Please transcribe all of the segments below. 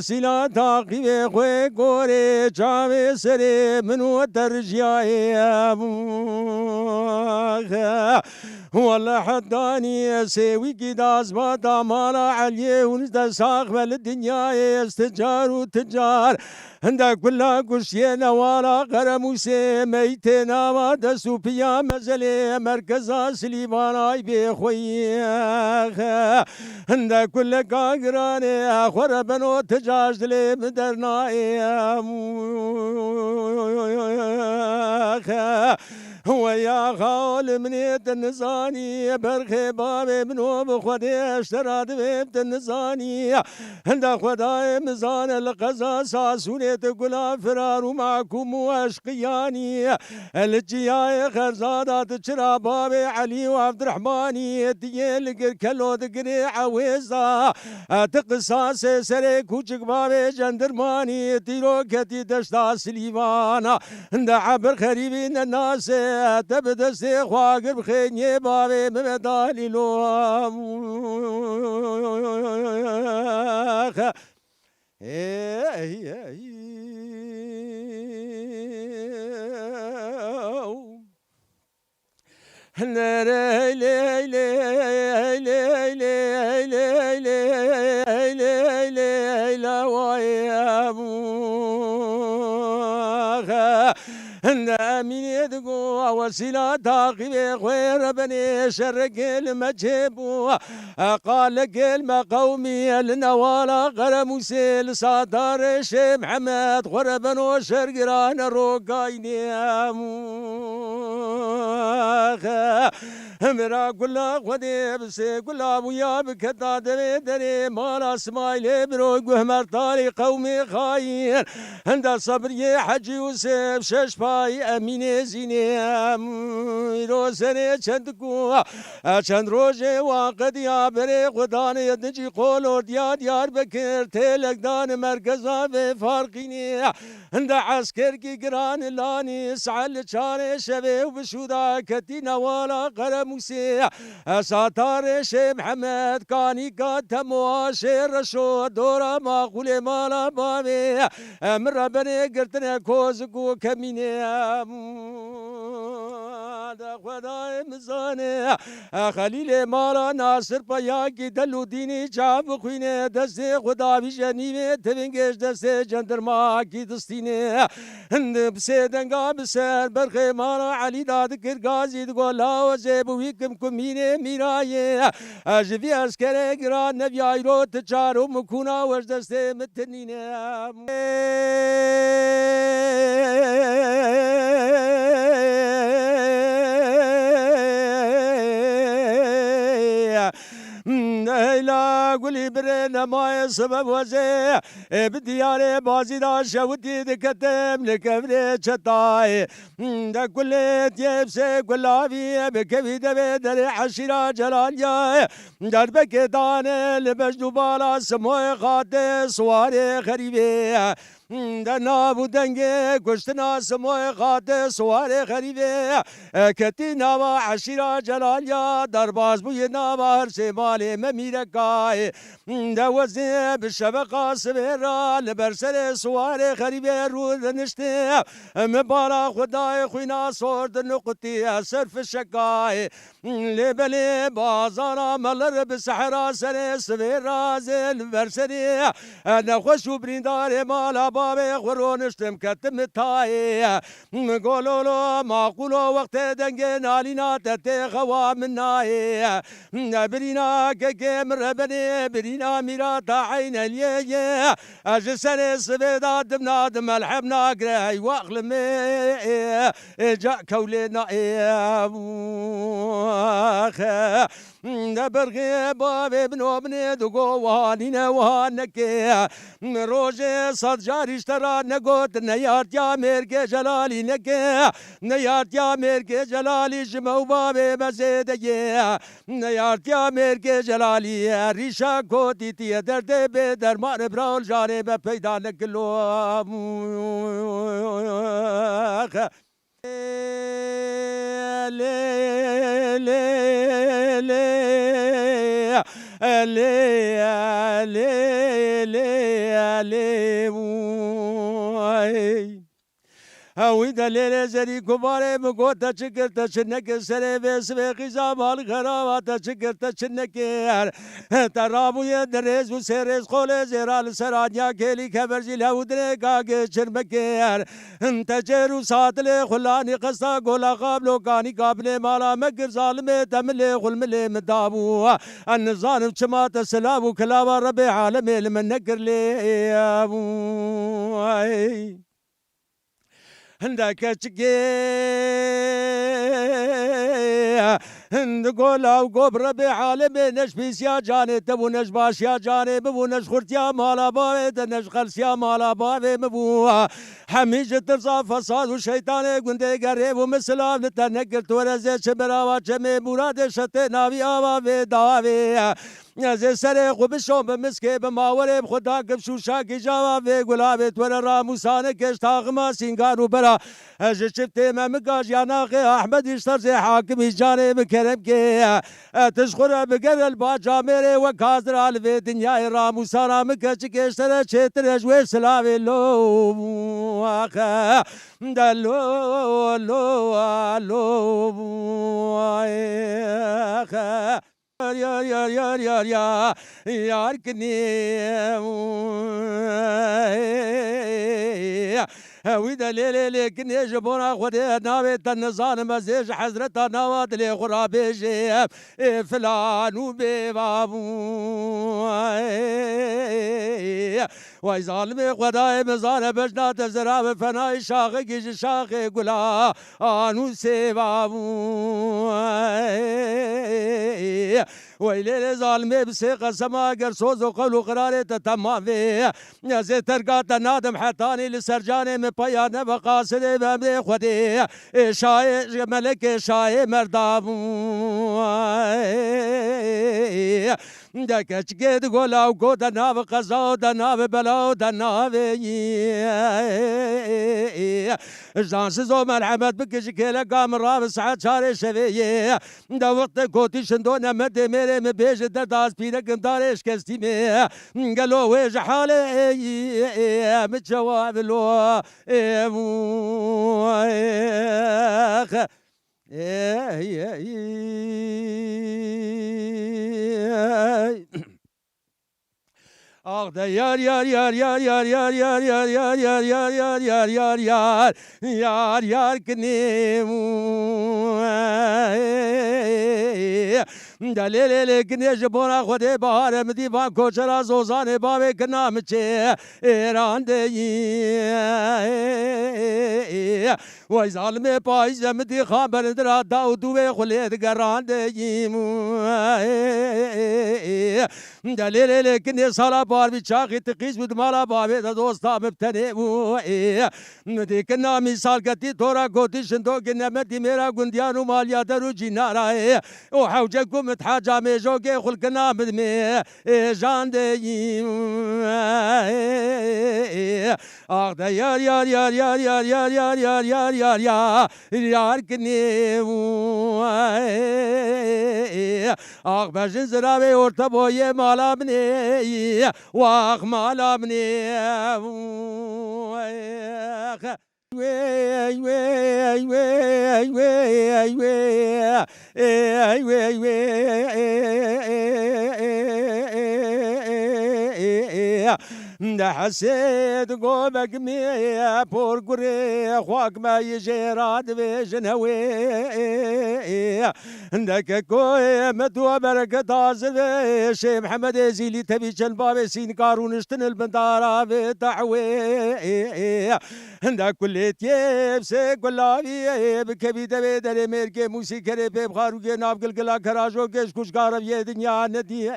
وسيلة تاقي خوي كوري جامي سري منو ترجعي والله حداني سوي كداز ما دامالا عليه ونزد ساق الدنيا استجار وتجار عندك كلها كشينا ولا غرموسي ميتنا ما دسو بيا مزلي مركزا سليمان بخوي عندك كل قاقراني خربنو تجاج لي مدرنا ويا خال منيت النزاني برخي بابي منو بخدي اشتراد بيبت النزاني عند خداي مزان القزا ساسوني تقول فرار معكم واشقياني الجياي خرزادات تشرا بابي علي وعبد الرحماني ديال كلو دقري عويزا تقصاص سريك وجك بابي جندرماني تيرو كتي دشتا سليمان عند عبر خريبين الناس تبدأ سيخواقر بخيني بابي ممدالي لو من يدقوا وسيلة تاقي غير بني شرق المجيب قال قل قومي النوالا غرموسي صدر شي محمد غربن وشرقران الروقايني مرا كلا غدي بسي كلا ويا بكتا دري مالا اسمايل بروق وهمر طاري قومي خاين عند صبري حجي يوسف ششباي امين زيني روزني چندكو چند روجي واقد يا بري غدان يدجي قولو ديار بكر تلك دان مركزا بفارقيني عند عسكر كي قران لاني سعل چاري شبه وبشودا كتينا ولا قرموسي ساتار شي محمد كاني قاتموا شير رشو دورا ما قولي مالا بابي من ربني قرتنا كوزكو كميني خدای مزانه خلیل مالا ناصر پایا کی دلو دینی چاب خوینه دست خدا بیشنی تونگش دست جندرما کی دستینه هند بسه دنگا بسر برخه مالا علی داد کرگازی دگولا و زیبوی کم کمینه میرایه جوی اسکره گران نبی آیرو تچارو مکونا وش دست متنینه لا قولي برنا ما سبب وزي بدياري بازي دا شوتي دكتم لكبري شطاي دا كل تيبسي كلابي بكبي دبي دري عشيرا جلال جاي دربك داني لبجدو بالا سموي خاتي سواري خريبي دنا بودنگه کشتنا سموی خاطر سوار خریبه کتی نوا عشیرا جلالیا درباز بوی نوا هر سی مالی ممیرکای دوزه بشبقا سبیرا لبرسر سوار خریبه رو دنشته مبارا خدای خوینا سورد نقطی صرف شکای لبلی بازارا ملر بسحرا سر سبیرا زل برسری نخوش و بریندار مالا بابي خورونشتم كتم تاي قولولو معقولو وقت دنگن علينا تتي خوا مناي برينا كيم ربني برينا ميراتا عين اليي اجسن سبيدا دمنا دم الحبنا قراي واغلمي جاء كولنا برغي بابي بنو بني دقو وانينا وانكي روجي صد جاري اشترى نقود نيارت يا ميركي جلالي نكي نيارت يا ميركي جلالي جمو بابي مزيدي نيارت يا ميركي جلالي ريشا كوتي تي درد بدر مار براول جاري بپيدا نكلو لي هاوي دليل زري كبار مقوتا شكرت شنك سري بس بخيزا بالغرابات شكرت شنك ترابو يدرز وسرز خول زرال سرانيا كيلي كبرزي لودري كاك شرمك انت جيرو ساتل خلاني قصا قولا قابلو كاني قابل مالا مقر ظالم تملي خلملي مدابو النظام شمات السلام كلابا ربي عالمي لمن نقر لي ابو هندك تجي هند قولا وقبر بعالم نشبيس يا جاني تبو نشباش يا جاني ببو نشخرت يا مالا بابي نش خلص يا مالا بابي مبو حميجة ترصى فصاد وشيطاني قندي قريب ومسلام نتنقلت ورزي شبراوة جمي مراد شتي نابي آبا في داوي زي سرق وبشوم بمسكي بماوري بخدا قبشو شاكي جاوا في قلابي تورا راموساني كشتاغ ما سينغان وبرا اجي شفتي ما مقاش يا ناقي احمد يشتر زي حاكم جاني بكرم كي تشخر بقر الباجا ميري وكازر على دنيا راموسانا مكاش كشتر شتر اجوي سلامي لو اخا دلو لو اخا يار كنيم ويدا ليلي كني جبونا خدي ناوي تنزان مزيج حزرتا نواد لي غرابي جيب فلان وبيبابو واي ظالمي خداي مزان بجنا تزراب فناي شاخي جيج شاخي قلا انو سيبابو ويلي ظالمي بسي قسما قرصوز وقولو قراري تتمامي زي ترقات نادم حتاني لسرجاني من بيان بقاصدي بمدي خدي شاي ملك شاي مردابو دكش قد قولا وقود ناب قزاو دناب بلاو دناب جانس زو مرحمت بكش كيلا قام راب سعد شاري شفيه دا وقت كوتي شندو نمد ميري مبيج درداز بينك دارش كستيمي قالو ويج حالي متجواب لو آخ ده یار یار یار یار یار یار یار یار یار یار یار یار یار یار یار یار یار کنیم دلیل کنی جبونا خودی بهار مدی با کوچرا زوزان باوی کنام چه ایران دی وای ظالم پایز مدی خبر درا داودو خلید گران دی دلیل کنی سالا بار بچاقی تقیز بود مالا باوی دا دوستا مبتنی مدی کنا مثال کتی تورا گوتی شندو کنه مدی میرا گندیانو مالیا درو جینارا او حوجکو متحاجا میجوگی خلقنا مدمی جان دی آخ دا یار یار یار یار یار یار یار یار یار یار یار یار کنی آخ بجن زراوی orta boye malamni واخ malamni وي وي وي وي وي وي ده حسيت قومك مية بورقري خواك ما يجيراد بجنوي عندك كوي مدوى بركة تازل شي محمد زيلي تبي جنباب سين قارون اشتن البندارة بتعوي عندك كل تيب سي كلابي بكبي دبي دري ميركي موسيقى بخارو كي نابقل كلا كراجو كيش كوش قارب يدنيا ندي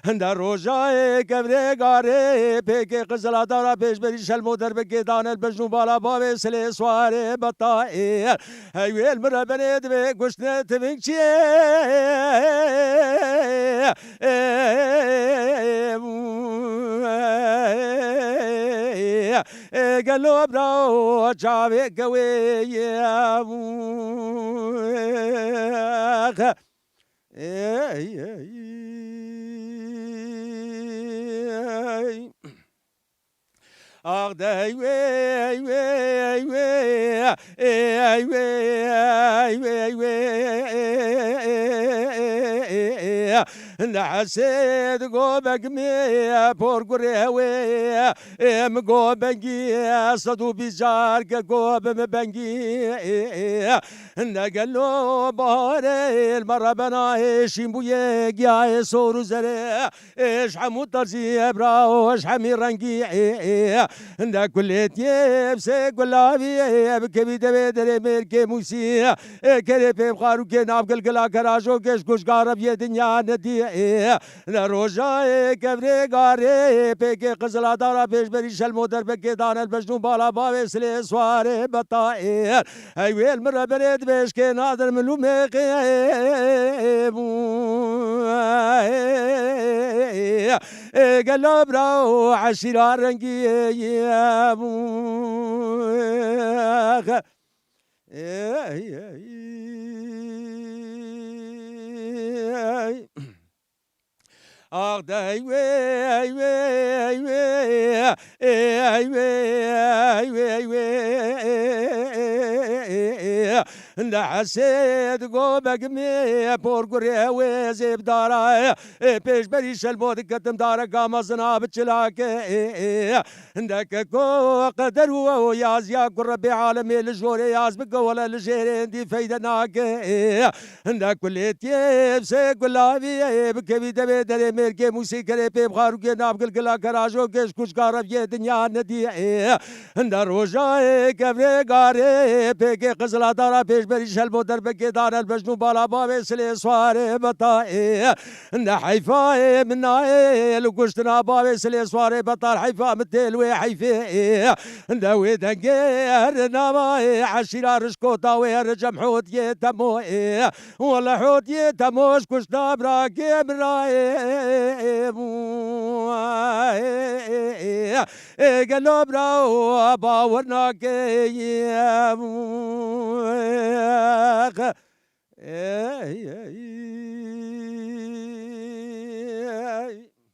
عند روجاي كبري قاري بيكي قزلا دارا بيش بريش المودر بكي دان البجنو بالا بابي سلي سواري بطائر هايوي المربني دبي قشنا تبنكشي قالوا براو جابي قوي أغداي وي وي وي أي وي وي وي نحسد قوبك مي بورقري وي مقوبنجي صدو بجارك قوب مبنجي نقلو باري المرة بنايش يمبويك يا سورو زري ايش حمود طرزي ابراو ايش حمي رنقي دا كليتي بسي قلابي بكبي دبي دري ميركي موسي كري بيم خارو كي ناب قلقلا كراجو كيش كوش قارب يا دنيا ندي نروجا كبري قاري بيكي قزلا دارا بيش بريش المودر بكي دان البجنو بالا باوي سلي سواري بطائر ايوه المرة بريد بيش كي نادر ملو ميقيبو قلب راو عشيرا رنقي يا ابو أغداي وي وي وي وي وي نحسد قوبك مي بورقري وزيب دارا بيش بريش المود قدم دارا قام زناب تشلاك عندك كو قدر وياز يا قربي عالمي الجوري ياز بقولا الجيرين دي فايدناك عندك كليتي بسي قلابي بكبي دبي دري ميركي موسيقى بي بخارو كي ناب قلقلا كراجو كيش كوش قارب يا دنيا ندي عند روجا كبري قاري بيكي قزلا دارا بيش بريش المودر بكي دار البجنو بالا بابي سلي سواري بطائي عند حيفا من نايل وقشتنا بابي سلي سواري بطار حيفا متيل وي حيفي عند ويدنقير ناماي عشيرا رشكوتا ويرجم حوت يتموي ولا حوت يتموش كشتا براكي براي قالوا براو باورناك يا